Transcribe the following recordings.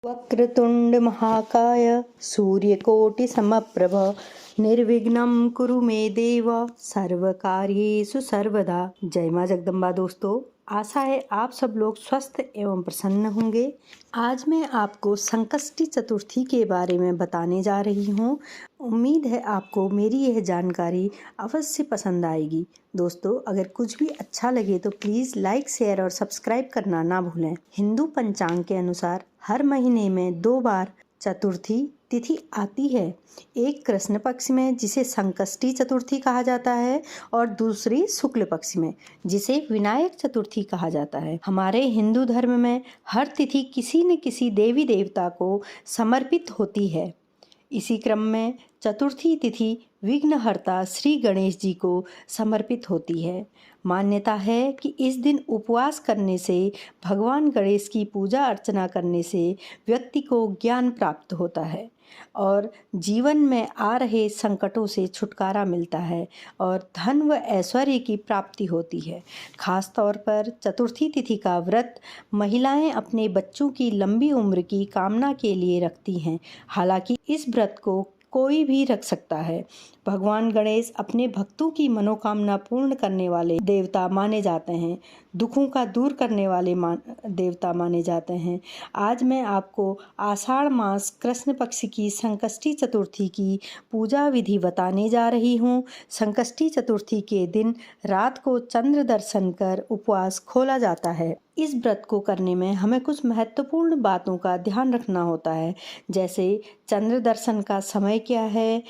वक्रतुंड महाकाय सूर्यकोटि समप्रभ निर्विघ्नं कुरु मे देव सर्वकार्येषु सर्वदा। जय माँ जगदम्बा। दोस्तों, आशा है आप सब लोग स्वस्थ एवं प्रसन्न होंगे। आज मैं आपको संकष्टी चतुर्थी के बारे में बताने जा रही हूँ। उम्मीद है आपको मेरी यह जानकारी अवश्य पसंद आएगी। दोस्तों, अगर कुछ भी अच्छा लगे तो प्लीज़ लाइक, शेयर और सब्सक्राइब करना ना भूलें। हिंदू पंचांग के अनुसार हर महीने में 2 बार चतुर्थी तिथि आती है। एक कृष्ण पक्ष में जिसे संकष्टी चतुर्थी कहा जाता है और दूसरी शुक्ल पक्ष में जिसे विनायक चतुर्थी कहा जाता है। हमारे हिंदू धर्म में हर तिथि किसी न किसी देवी देवता को समर्पित होती है। इसी क्रम में चतुर्थी तिथि विघ्नहर्ता श्री गणेश जी को समर्पित होती है। मान्यता है कि इस दिन उपवास करने से, भगवान गणेश की पूजा अर्चना करने से व्यक्ति को ज्ञान प्राप्त होता है और जीवन में आ रहे संकटों से छुटकारा मिलता है और धन व ऐश्वर्य की प्राप्ति होती है। खास तौर पर चतुर्थी तिथि का व्रत महिलाएं अपने बच्चों की लंबी उम्र की कामना के लिए रखती हैं। हालांकि इस व्रत को कोई भी रख सकता है। भगवान गणेश अपने भक्तों की मनोकामना पूर्ण करने वाले देवता माने जाते हैं, दुखों का दूर करने वाले देवता माने जाते हैं। आज मैं आपको आषाढ़ मास कृष्ण पक्ष की संकष्टी चतुर्थी की पूजा विधि बताने जा रही हूँ। संकष्टी चतुर्थी के दिन रात को चंद्र दर्शन कर उपवास खोला जाता है। इस व्रत को करने में हमें कुछ महत्वपूर्ण बातों का ध्यान रखना होता है, जैसे चंद्र दर्शन का समय क्या है,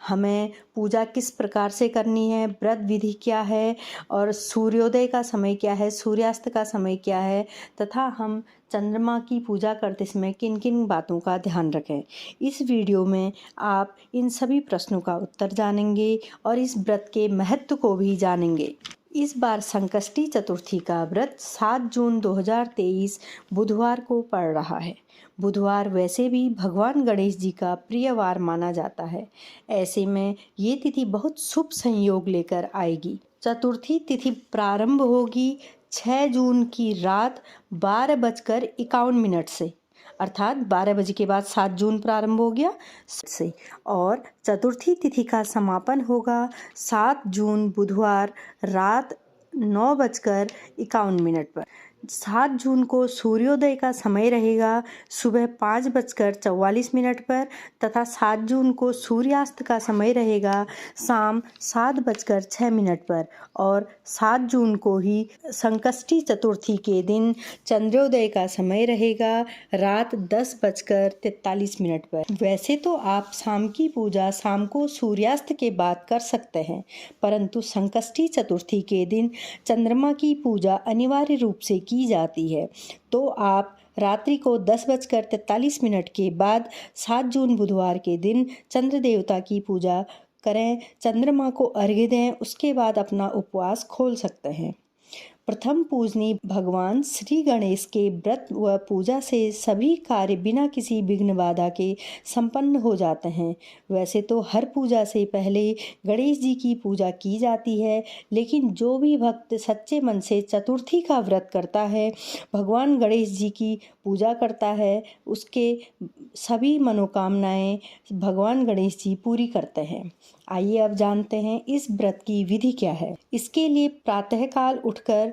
हमें पूजा किस प्रकार से करनी है, व्रत विधि क्या है और सूर्योदय का समय क्या है, सूर्यास्त का समय क्या है तथा हम चंद्रमा की पूजा करते समय किन किन बातों का ध्यान रखें। इस वीडियो में आप इन सभी प्रश्नों का उत्तर जानेंगे और इस व्रत के महत्व को भी जानेंगे। इस बार संकष्टी चतुर्थी का व्रत 7 जून 2023 बुधवार को पड़ रहा है। बुधवार वैसे भी भगवान गणेश जी का प्रिय वार माना जाता है। ऐसे में ये तिथि बहुत शुभ संयोग लेकर आएगी। चतुर्थी तिथि प्रारंभ होगी 6 जून की रात 12:51 से, अर्थात 12 बजे के बाद 7 जून प्रारंभ हो गया से, और चतुर्थी तिथि का समापन होगा 7 जून बुधवार रात 9:51 पर। 7 जून को सूर्योदय का समय रहेगा सुबह 5:44 पर तथा 7 जून को सूर्यास्त का समय रहेगा शाम 7:06 पर और 7 जून को ही संकष्टी चतुर्थी के दिन चंद्रोदय का समय रहेगा रात 10:43 पर। वैसे तो आप शाम की पूजा शाम को सूर्यास्त के बाद कर सकते हैं, परंतु संकष्टी चतुर्थी के दिन चंद्रमा की पूजा अनिवार्य रूप से की जाती है, तो आप रात्रि को 10:43 के बाद 7 जून बुधवार के दिन चंद्र देवता की पूजा करें, चंद्रमा को अर्घ्य दें, उसके बाद अपना उपवास खोल सकते हैं। प्रथम पूजनीय भगवान श्री गणेश के व्रत व पूजा से सभी कार्य बिना किसी विघ्न बाधा के संपन्न हो जाते हैं। वैसे तो हर पूजा से पहले गणेश जी की पूजा की जाती है, लेकिन जो भी भक्त सच्चे मन से चतुर्थी का व्रत करता है, भगवान गणेश जी की पूजा करता है, उसके सभी मनोकामनाएं भगवान गणेश जी पूरी करते हैं। आइए अब जानते हैं इस व्रत की विधि क्या है। इसके लिए प्रातःकाल उठकर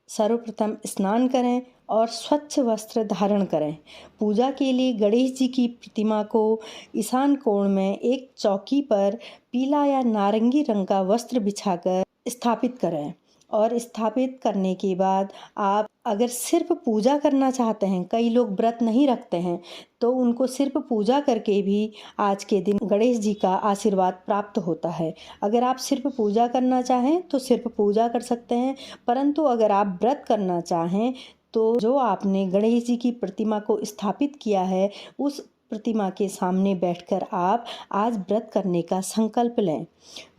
सर्वप्रथम स्नान करें और स्वच्छ वस्त्र धारण करें। पूजा के लिए गणेश जी की प्रतिमा को ईशान कोण में एक चौकी पर पीला या नारंगी रंग का वस्त्र बिछाकर स्थापित करें और स्थापित करने के बाद आप अगर सिर्फ पूजा करना चाहते हैं, कई लोग व्रत नहीं रखते हैं, तो उनको सिर्फ पूजा करके भी आज के दिन गणेश जी का आशीर्वाद प्राप्त होता है। अगर आप सिर्फ पूजा करना चाहें तो सिर्फ पूजा कर सकते हैं, परंतु अगर आप व्रत करना चाहें तो जो आपने गणेश जी की प्रतिमा को स्थापित किया है, उस प्रतिमा के सामने बैठकर आप आज व्रत करने का संकल्प लें।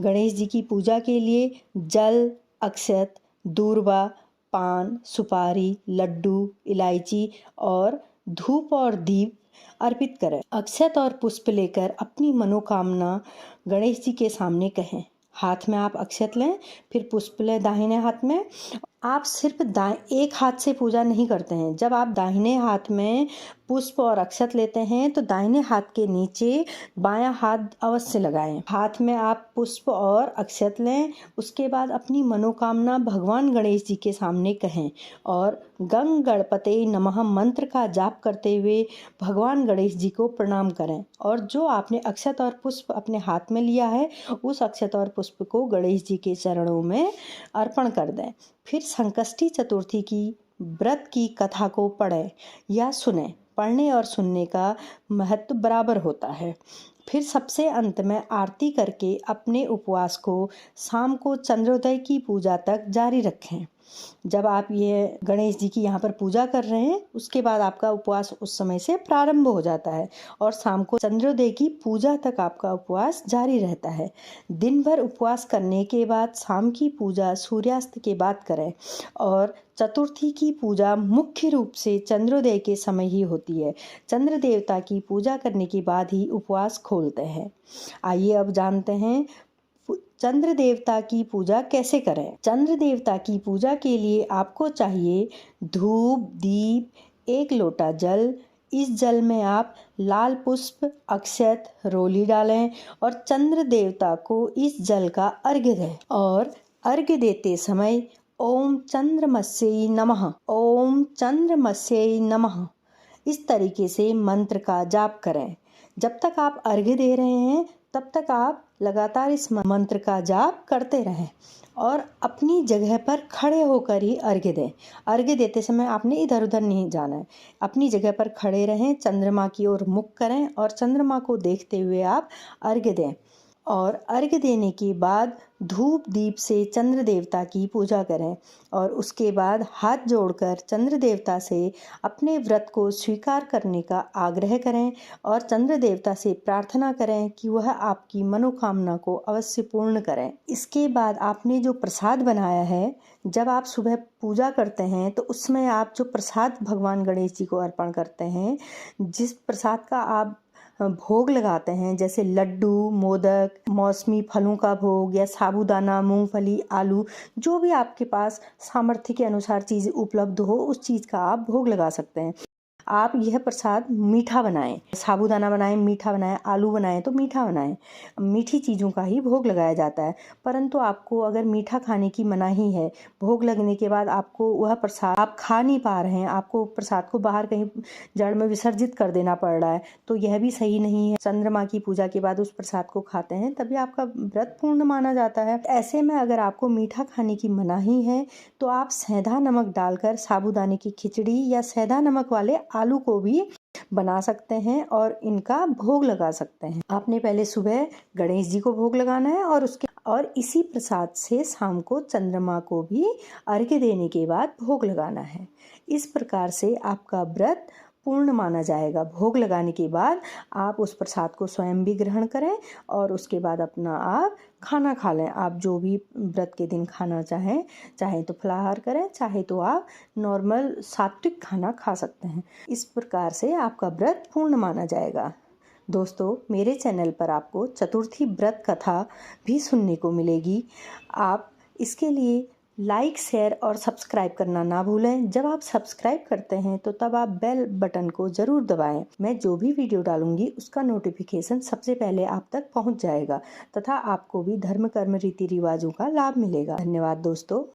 गणेश जी की पूजा के लिए जल, अक्षत, दूर्वा, पान, सुपारी, लड्डू, इलायची और धूप और दीप अर्पित करें। अक्षत और पुष्प लेकर अपनी मनोकामना गणेश जी के सामने कहें। हाथ में आप अक्षत लें, फिर पुष्प लें दाहिने हाथ में आप सिर्फ एक हाथ से पूजा नहीं करते हैं। जब आप दाहिने हाथ में पुष्प और अक्षत लेते हैं तो दाहिने हाथ के नीचे बायां हाथ अवश्य लगाएं। हाथ में आप पुष्प और अक्षत लें, उसके बाद अपनी मनोकामना भगवान गणेश जी के सामने कहें और गंग गणपते नमः मंत्र का जाप करते हुए भगवान गणेश जी को प्रणाम करें। और जो आपने अक्षत और पुष्प अपने हाथ में लिया है उस अक्षत और पुष्प को गणेश जी के चरणों में अर्पण कर दें। फिर संकष्टी चतुर्थी की व्रत की कथा को पढ़ें या सुनें। पढ़ने और सुनने का महत्व बराबर होता है। फिर सबसे अंत में आरती करके अपने उपवास को शाम को चंद्रोदय की पूजा तक जारी रखें। जब आप ये गणेश जी की यहाँ पर पूजा कर रहे हैं उसके बाद आपका उपवास उस समय से प्रारंभ हो जाता है और शाम को चंद्रोदय की पूजा तक आपका उपवास जारी रहता है। दिन भर उपवास करने के बाद शाम की पूजा सूर्यास्त के बाद करें और चतुर्थी की पूजा मुख्य रूप से चंद्रोदय के समय ही होती है। चंद्र देवता की पूजा करने के बाद ही उपवास खोलते हैं। आइए अब जानते हैं चंद्र देवता की पूजा कैसे करें। चंद्र देवता की पूजा के लिए आपको चाहिए धूप, दीप, 1 लोटा जल। इस जल में आप लाल पुष्प, अक्षत, रोली डालें और चंद्र देवता को इस जल का अर्घ्य दें। और अर्घ्य देते समय ओम चंद्रमस्यै नमः, ओम चंद्रमस्यै नमः इस तरीके से मंत्र का जाप करें। जब तक आप अर्घ्य दे रहे हैं तब तक आप लगातार इस मंत्र का जाप करते रहें और अपनी जगह पर खड़े होकर ही अर्घ्य दें। अर्घ्य देते समय आपने इधर उधर नहीं जाना है। अपनी जगह पर खड़े रहें, चंद्रमा की ओर मुख करें और चंद्रमा को देखते हुए आप अर्घ्य दें। और अर्घ्य देने के बाद धूप दीप से चंद्र देवता की पूजा करें और उसके बाद हाथ जोड़कर चंद्र देवता से अपने व्रत को स्वीकार करने का आग्रह करें और चंद्र देवता से प्रार्थना करें कि वह आपकी मनोकामना को अवश्य पूर्ण करें। इसके बाद आपने जो प्रसाद बनाया है, जब आप सुबह पूजा करते हैं तो उसमें आप जो प्रसाद भगवान गणेश जी को अर्पण करते हैं, जिस प्रसाद का आप भोग लगाते हैं जैसे लड्डू, मोदक, मौसमी फलों का भोग या साबूदाना, मूंगफली, आलू, जो भी आपके पास सामर्थ्य के अनुसार चीज़ उपलब्ध हो उस चीज़ का आप भोग लगा सकते हैं। आप यह प्रसाद मीठा बनाएं, साबूदाना बनाएं, मीठा बनाएं, आलू बनाएं तो मीठा बनाएं। मीठी चीज़ों का ही भोग लगाया जाता है। परंतु आपको अगर मीठा खाने की मनाही है, भोग लगने के बाद आपको वह प्रसाद आप खा नहीं पा रहे हैं, आपको प्रसाद को बाहर कहीं जड़ में विसर्जित कर देना पड़ रहा है, तो यह भी सही नहीं है। चंद्रमा की पूजा के बाद उस प्रसाद को खाते हैं तभी आपका व्रत पूर्ण माना जाता है। ऐसे में अगर आपको मीठा खाने की मनाही है तो आप सेंधा नमक डालकर साबूदाने की खिचड़ी या सेंधा नमक वाले आलू को भी बना सकते हैं और इनका भोग लगा सकते हैं। आपने पहले सुबह गणेश जी को भोग लगाना है और इसी प्रसाद से शाम को चंद्रमा को भी अर्घ्य देने के बाद भोग लगाना है। इस प्रकार से आपका व्रत पूर्ण माना जाएगा। भोग लगाने के बाद आप उस प्रसाद को स्वयं भी ग्रहण करें और उसके बाद अपना आप खाना खा लें। आप जो भी व्रत के दिन खाना चाहें, चाहे तो फलाहार करें, चाहे तो आप नॉर्मल सात्विक खाना खा सकते हैं। इस प्रकार से आपका व्रत पूर्ण माना जाएगा। दोस्तों, मेरे चैनल पर आपको चतुर्थी व्रत कथा भी सुनने को मिलेगी। आप इसके लिए लाइक, शेयर और सब्सक्राइब करना ना भूलें। जब आप सब्सक्राइब करते हैं तो तब आप बेल बटन को ज़रूर दबाएं। मैं जो भी वीडियो डालूंगी उसका नोटिफिकेशन सबसे पहले आप तक पहुंच जाएगा तथा आपको भी धर्म कर्म रीति रिवाजों का लाभ मिलेगा। धन्यवाद दोस्तों।